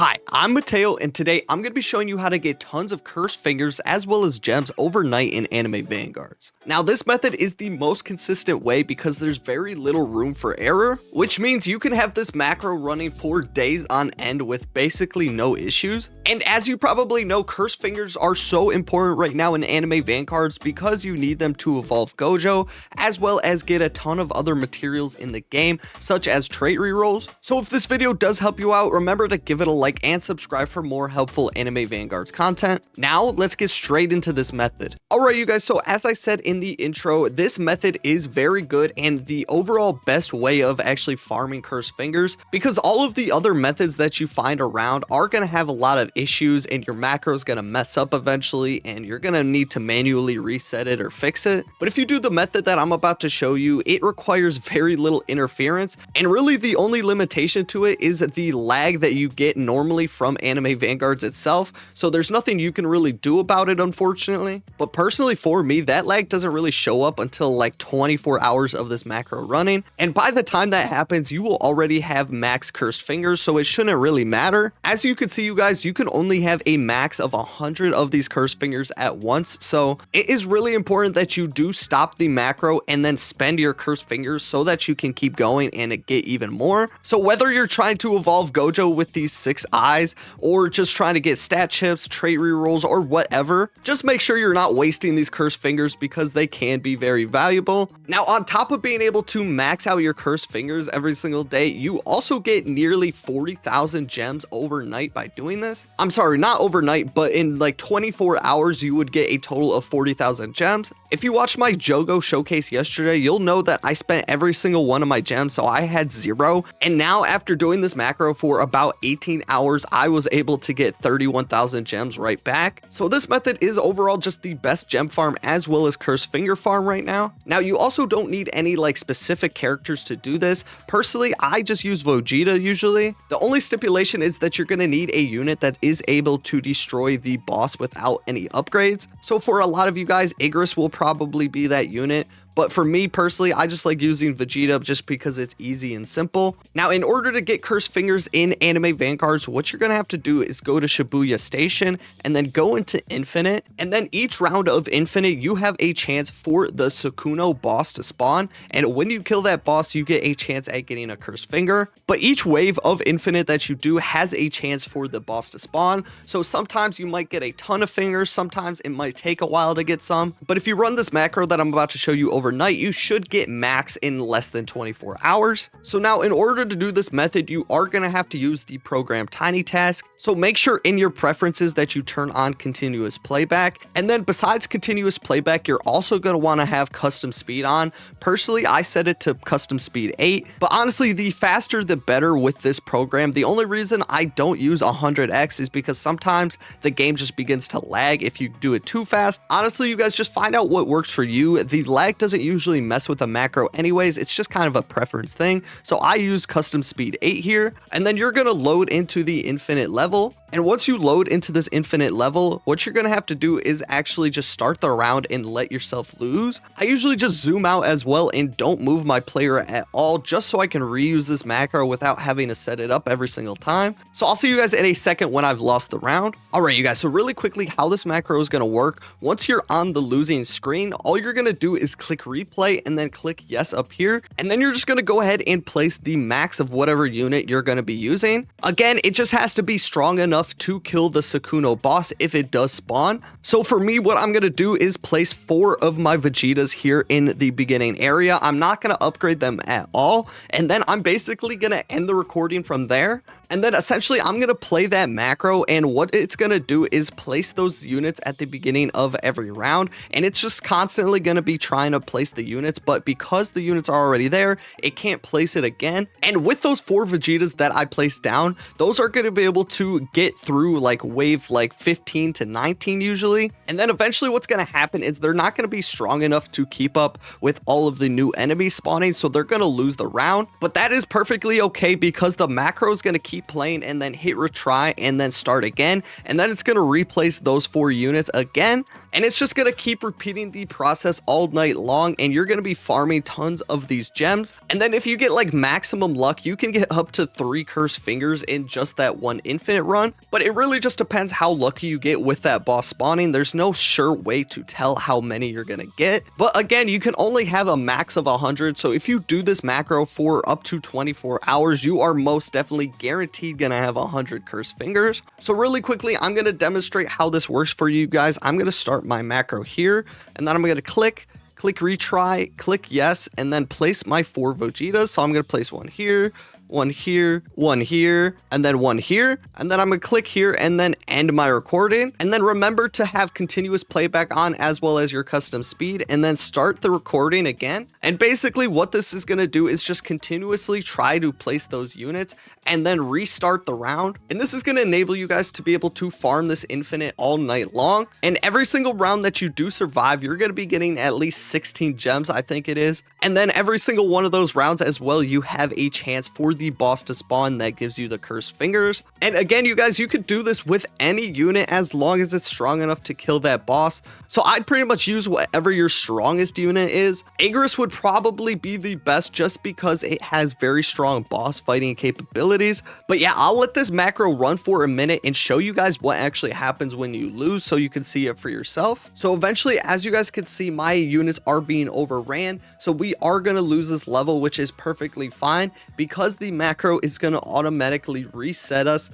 Hi, I'm Mateo, and today I'm going to be showing you how to get tons of cursed fingers as well as gems overnight in anime Vanguards. Now, this method is the most consistent way because there's very little room for error, which means you can have this macro running for days on end with basically no issues. And as you probably know, cursed fingers are so important right now in anime Vanguards because you need them to evolve Gojo, as well as get a ton of other materials in the game, such as trait rerolls. So if this video does help you out, remember to give it a like and subscribe for more helpful anime Vanguards content. Now let's get straight into this method. Alright you guys, so as I said in the intro, this method is very good and the overall best way of actually farming cursed fingers, because all of the other methods that you find around are going to have a lot of issues and your macro is going to mess up eventually and you're going to need to manually reset it or fix it. But if you do the method that I'm about to show you, it requires very little interference, and really the only limitation to it is the lag that you get normally from anime Vanguards itself. So there's nothing you can really do about it, unfortunately. But personally for me, that lag doesn't really show up until like 24 hours of this macro running, and by the time that happens you will already have max cursed fingers, so it shouldn't really matter. As you can see, you guys, you can only have a max of 100 of these cursed fingers at once, so it is really important that you do stop the macro and then spend your cursed fingers so that you can keep going and get even more. So whether you're trying to evolve Gojo with these 6 eyes or just trying to get stat chips, trait rerolls, or whatever, just make sure you're not wasting these cursed fingers because they can be very valuable. Now, on top of being able to max out your cursed fingers every single day, you also get nearly 40,000 gems overnight by doing this. I'm sorry, not overnight, but in like 24 hours you would get a total of 40,000 gems. If you watched my Jogo showcase yesterday, you'll know that I spent every single one of my gems, so I had 0. And now after doing this macro for about 18 hours, I was able to get 31,000 gems right back. So this method is overall just the best gem farm as well as cursed finger farm right now. Now, you also don't need any like specific characters to do this. Personally, I just use Vegeta usually. The only stipulation is that you're going to need a unit that is able to destroy the boss without any upgrades. So for a lot of you guys, Igris will probably be that unit. But for me personally, I just like using Vegeta just because it's easy and simple. Now, in order to get cursed fingers in anime Vanguards, what you're going to have to do is go to Shibuya Station and then go into Infinite. And then each round of Infinite, you have a chance for the Sukuno boss to spawn. And when you kill that boss, you get a chance at getting a cursed finger. But each wave of Infinite that you do has a chance for the boss to spawn. So sometimes you might get a ton of fingers. Sometimes it might take a while to get some. But if you run this macro that I'm about to show you overnight, you should get max in less than 24 hours. So now in order to do this method, you are going to have to use the program Tiny Task. So make sure in your preferences that you turn on continuous playback. And then besides continuous playback, you're also going to want to have custom speed on. Personally, I set it to custom speed 8, but honestly, the faster the better with this program. The only reason I don't use 100x is because sometimes the game just begins to lag if you do it too fast. Honestly, you guys just find out what works for you. The lag doesn't usually mess with a macro anyways, it's just kind of a preference thing. So I use custom speed 8 here, and then you're going to load into the infinite level. And once you load into this infinite level, what you're going to have to do is actually just start the round and let yourself lose. I usually just zoom out as well and don't move my player at all, just so I can reuse this macro without having to set it up every single time. So I'll see you guys in a second when I've lost the round. Alright you guys, so really quickly how this macro is going to work. Once you're on the losing screen, all you're going to do is click replay and then click yes up here. And then you're just going to go ahead and place the max of whatever unit you're going to be using. Again, it just has to be strong enough to kill the Sukuno boss if it does spawn. So for me, what I'm going to do is place 4 of my Vegetas here in the beginning area. I'm not going to upgrade them at all. And then I'm basically going to end the recording from there. And then essentially I'm going to play that macro, and what it's going to do is place those units at the beginning of every round, and it's just constantly going to be trying to place the units, but because the units are already there, it can't place it again. And with those 4 Vegetas that I placed down, those are going to be able to get through like wave like 15 to 19 usually. And then eventually what's going to happen is they're not going to be strong enough to keep up with all of the new enemies spawning, so they're going to lose the round. But that is perfectly okay because the macro is going to keep playing and then hit retry and then start again, and then it's going to replace those 4 units again. And it's just gonna keep repeating the process all night long, and you're gonna be farming tons of these gems. And then if you get like maximum luck, you can get up to 3 cursed fingers in just that one infinite run. But it really just depends how lucky you get with that boss spawning. There's no sure way to tell how many you're gonna get. But again, you can only have a max of 100. So if you do this macro for up to 24 hours, you are most definitely guaranteed gonna have 100 cursed fingers. So really quickly, I'm gonna demonstrate how this works for you guys. I'm gonna start my macro here, and then I'm gonna click retry, click yes, and then place my 4 Vegetas. So I'm gonna place one here, one here, one here, and then one here. And then I'm gonna click here and then end my recording. And then remember to have continuous playback on as well as your custom speed, and then start the recording again. And basically what this is gonna do is just continuously try to place those units and then restart the round. And this is gonna enable you guys to be able to farm this infinite all night long. And every single round that you do survive, you're gonna be getting at least 16 gems, I think it is. And then every single one of those rounds as well, you have a chance for the boss to spawn that gives you the cursed fingers. And again, you guys, you could do this with any unit as long as it's strong enough to kill that boss. So I'd pretty much use whatever your strongest unit is. Igris would probably be the best just because it has very strong boss fighting capabilities. But yeah, I'll let this macro run for a minute and show you guys what actually happens when you lose so you can see it for yourself. So eventually, as you guys can see, my units are being overran. So we are going to lose this level, which is perfectly fine because the macro is going to automatically reset us,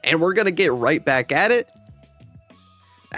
and we're going to get right back at it.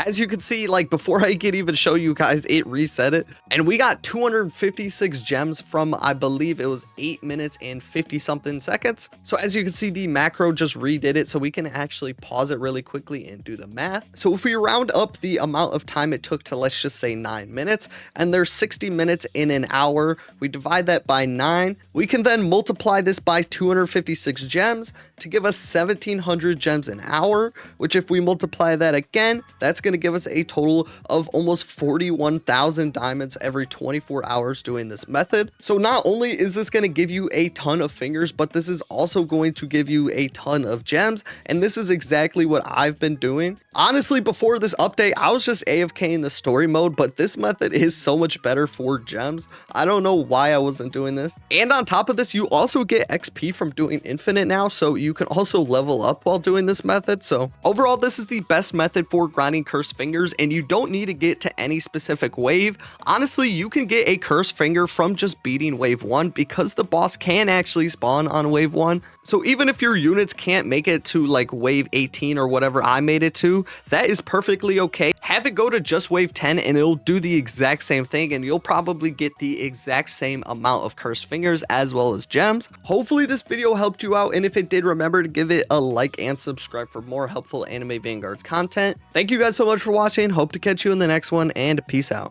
As you can see, like before I can even show you guys, it reset it. And we got 256 gems from, I believe it was 8 minutes and 50 something seconds. So as you can see, the macro just redid it. So we can actually pause it really quickly and do the math. So if we round up the amount of time it took to, let's just say 9 minutes, and there's 60 minutes in an hour, we divide that by 9. We can then multiply this by 256 gems to give us 1700 gems an hour, which if we multiply that again, that's going to give us a total of almost 41,000 diamonds every 24 hours doing this method. So not only is this going to give you a ton of fingers, but this is also going to give you a ton of gems. And this is exactly what I've been doing. Honestly, before this update, I was just AFK in the story mode, but this method is so much better for gems. I don't know why I wasn't doing this. And on top of this, you also get XP from doing infinite now, so you can also level up while doing this method. So overall, this is the best method for grinding cursed fingers, and you don't need to get to any specific wave. Honestly, you can get a cursed finger from just beating wave 1 because the boss can actually spawn on wave 1. So even if your units can't make it to like wave 18 or whatever I made it to, that is perfectly okay. Have it go to just wave 10 and it'll do the exact same thing, and you'll probably get the exact same amount of cursed fingers as well as gems. Hopefully this video helped you out, and if it did, remember to give it a like and subscribe for more helpful anime Vanguards content. Thank you guys so much for watching. Hope to catch you in the next one, and peace out.